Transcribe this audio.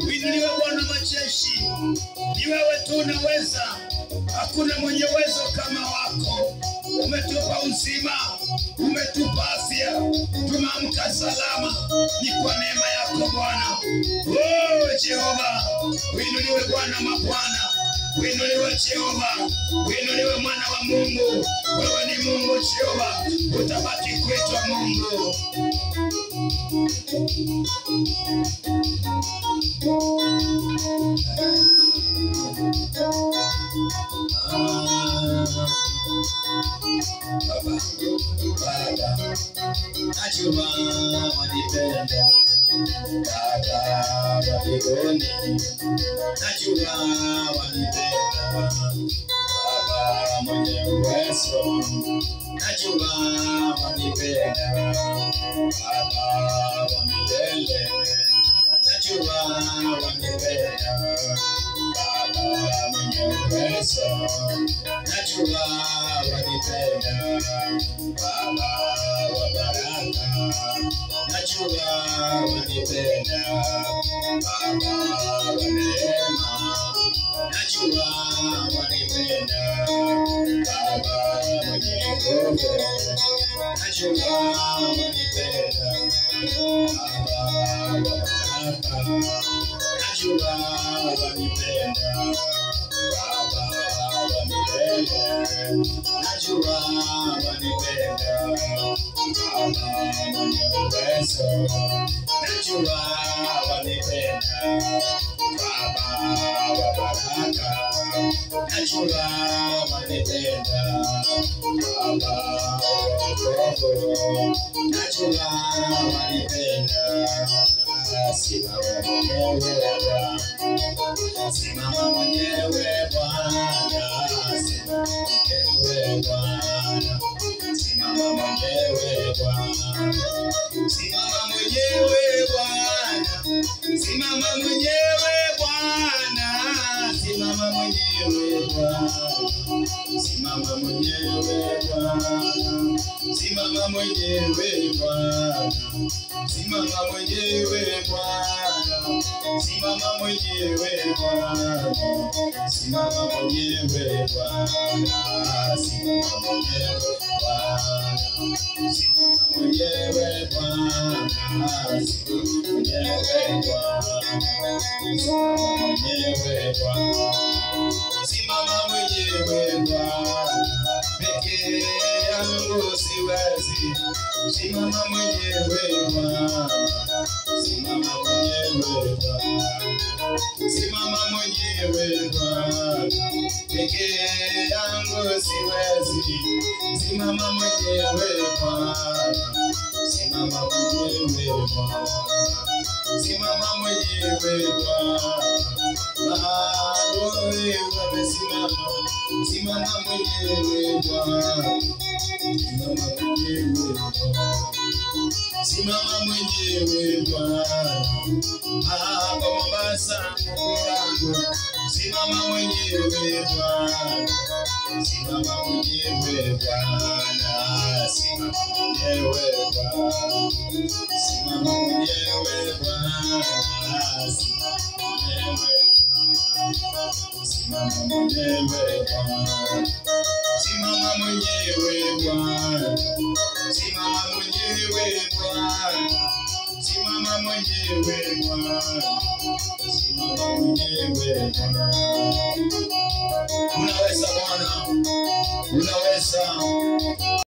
Uinuliwe Bwana majeshi. Ni wewe tu unaweza. Hakuna mwenye uwezo kama wako. Umetupa uzima, umetupa afya, tumeamka salama. Ni kwa neema yako Bwana. Oh Jehova, uinuliwe Bwana mabwana. Uinuliwe Jehova, uinuliwe mwana wa Mungu. Wewe ni Mungu Jehova, utabaki kuitwa Mungu. Baba, najua wanipenda. Baba wa mbinguni, najua wanipenda. Baba mwenye uwezo, najua wanipenda. Baba wa milele, najua wanipenda. Baba mwenye uwezo, najua wanipenda. Baba wa baraka, najua wanipenda. Baba wa neema, najua wanipenda. Baba mwenye nguvu, najua wanipenda. Baba wa baraka, najua wanipenda. Baba wa milele, najua wanipenda. Baba mwenye uwezo, najua wanipenda. Baba wa baraka, najua wanipenda. Baba wa wokovu, najua wanipenda. Simama mwenyewe Bwana, simama mwenyewe Bwana, simama mwenyewe Bwana, simama mwenyewe Bwana, simama mwenyewe Bwana, simama mwenyewe Bwana, simama mwenyewe Bwana, simama mwenyewe Bwana, simama mwenyewe Bwana, simama mwenyewe Bwana, simama mwenyewe Bwana, simama mwenyewe Bwana, simama mwenyewe Bwana, simama mwenyewe Bwana, simama mwenyewe Bwana, simama mwenyewe Bwana, simama mwenyewe Bwana, peke yangu siwezi. Simama mwenyewe Bwana, simama mwenyewe Bwana, simama mwenyewe Bwana, peke yangu siwezi. Simama mwenyewe Bwana, simama mwenyewe Bwana, simama mwenyewe Bwana. Adui wamesimama, simama mwenyewe Bwana, simama mwenyewe Bwana, simama mwenyewe Bwana. Hapa Mombasa Mungu wangu, simama mwenyewe Bwana, simama mwenyewe Bwana, simama mwenyewe Bwana, simama mwenyewe Bwana, simama mwenyewe Bwana, simama mwenyewe Bwana, simama mwenyewe Bwana, simama mwenyewe Bwana, simama mwenyewe Bwana, simama mwenyewe Bwana,